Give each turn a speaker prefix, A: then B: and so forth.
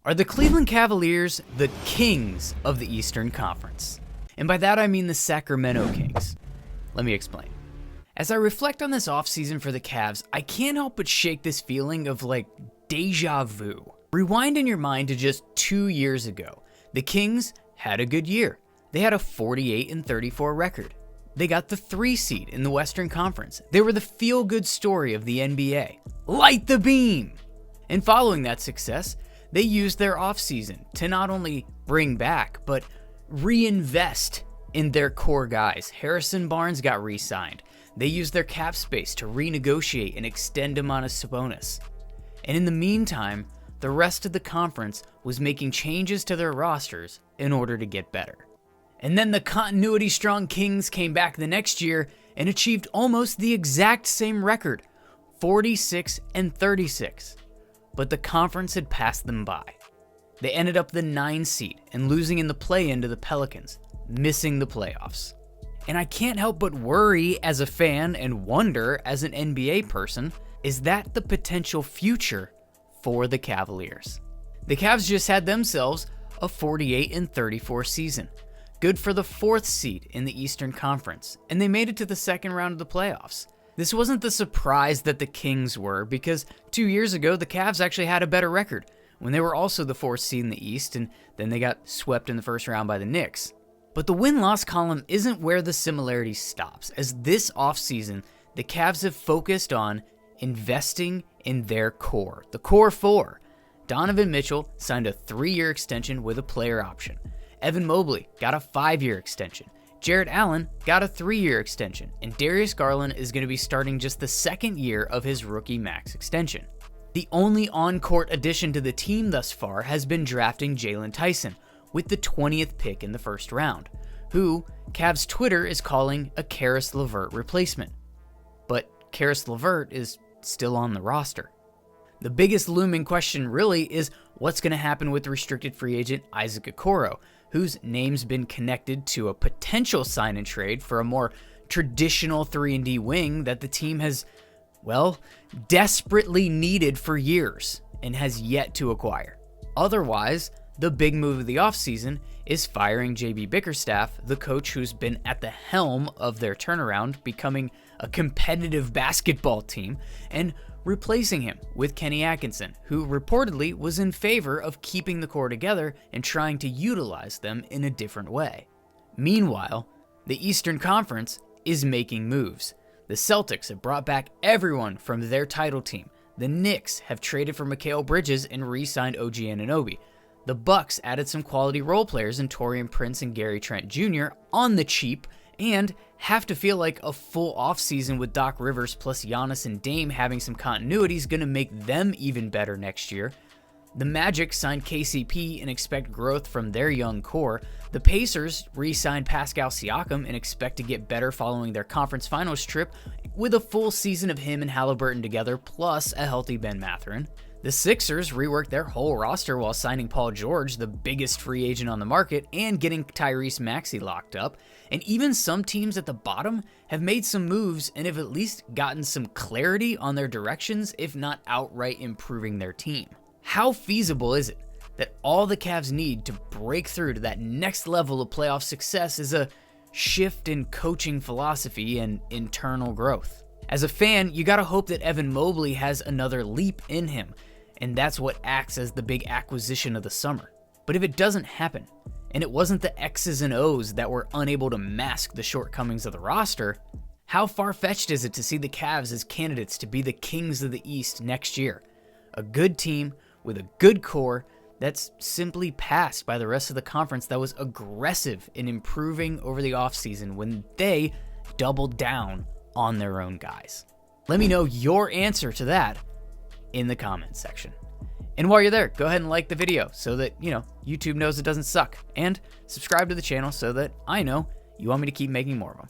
A: Are the Cleveland Cavaliers the kings of the Eastern Conference? And by that I mean the Sacramento Kings. Let me explain. As I reflect on this offseason for the Cavs, I can't help but shake this feeling of deja vu. Rewind in your mind to just 2 years ago. The Kings had a good year. They had a 48-34 record. They got the 3 seed in the Western Conference. They were the feel-good story of the NBA. Light the beam! And following that success, they used their offseason to not only bring back, but reinvest in their core guys. Harrison Barnes got re-signed. They used their cap space to renegotiate and extend Domantas Sabonis. And in the meantime, the rest of the conference was making changes to their rosters in order to get better. And then the continuity-strong Kings came back the next year and achieved almost the exact same record, 46-36. But the conference had passed them by. They ended up the 9 seed and losing in the play-in to the Pelicans, missing the playoffs. And I can't help but worry as a fan and wonder as an NBA person, is that the potential future for the Cavaliers? The Cavs just had themselves a 48-34 season. Good for the 4th seed in the Eastern Conference, and they made it to the second round of the playoffs. This wasn't the surprise that the Kings were, because 2 years ago, the Cavs actually had a better record when they were also the 4th seed in the East, and then they got swept in the first round by the Knicks. But the win-loss column isn't where the similarity stops, as this offseason, the Cavs have focused on investing in their core. The core 4. Donovan Mitchell signed a 3-year extension with a player option. Evan Mobley got a 5-year extension. Jarrett Allen got a 3-year extension, and Darius Garland is going to be starting just the 2nd year of his rookie max extension. The only on-court addition to the team thus far has been drafting Jalen Tyson with the 20th pick in the first round, who Cavs Twitter is calling a Karis LeVert replacement. But Karis LeVert is still on the roster. The biggest looming question really is what's going to happen with restricted free agent Isaac Okoro, whose name's been connected to a potential sign and trade for a more traditional 3-and-D wing that the team has, desperately needed for years and has yet to acquire. Otherwise, the big move of the offseason is firing JB Bickerstaff, the coach who's been at the helm of their turnaround, becoming a competitive basketball team, and replacing him with Kenny Atkinson, who reportedly was in favor of keeping the core together and trying to utilize them in a different way. Meanwhile, the Eastern Conference is making moves. The Celtics have brought back everyone from their title team. The Knicks have traded for Mikal Bridges and re-signed OG Anunoby. The Bucks added some quality role players in Taurean Prince and Gary Trent Jr. on the cheap, and have to feel like a full offseason with Doc Rivers plus Giannis and Dame having some continuity is going to make them even better next year. The Magic signed KCP and expect growth from their young core. The Pacers re-signed Pascal Siakam and expect to get better following their conference finals trip with a full season of him and Halliburton together plus a healthy Ben Mathurin. The Sixers reworked their whole roster while signing Paul George, the biggest free agent on the market, and getting Tyrese Maxey locked up. And even some teams at the bottom have made some moves and have at least gotten some clarity on their directions, if not outright improving their team. How feasible is it that all the Cavs need to break through to that next level of playoff success is a shift in coaching philosophy and internal growth? As a fan, you gotta hope that Evan Mobley has another leap in him, and that's what acts as the big acquisition of the summer. But if it doesn't happen, and it wasn't the X's and O's that were unable to mask the shortcomings of the roster, how far-fetched is it to see the Cavs as candidates to be the kings of the East next year? A good team with a good core that's simply passed by the rest of the conference that was aggressive in improving over the offseason when they doubled down on their own guys. Let me know your answer to that in the comments section. And while you're there, go ahead and like the video so that, YouTube knows it doesn't suck. And subscribe to the channel so that I know you want me to keep making more of them.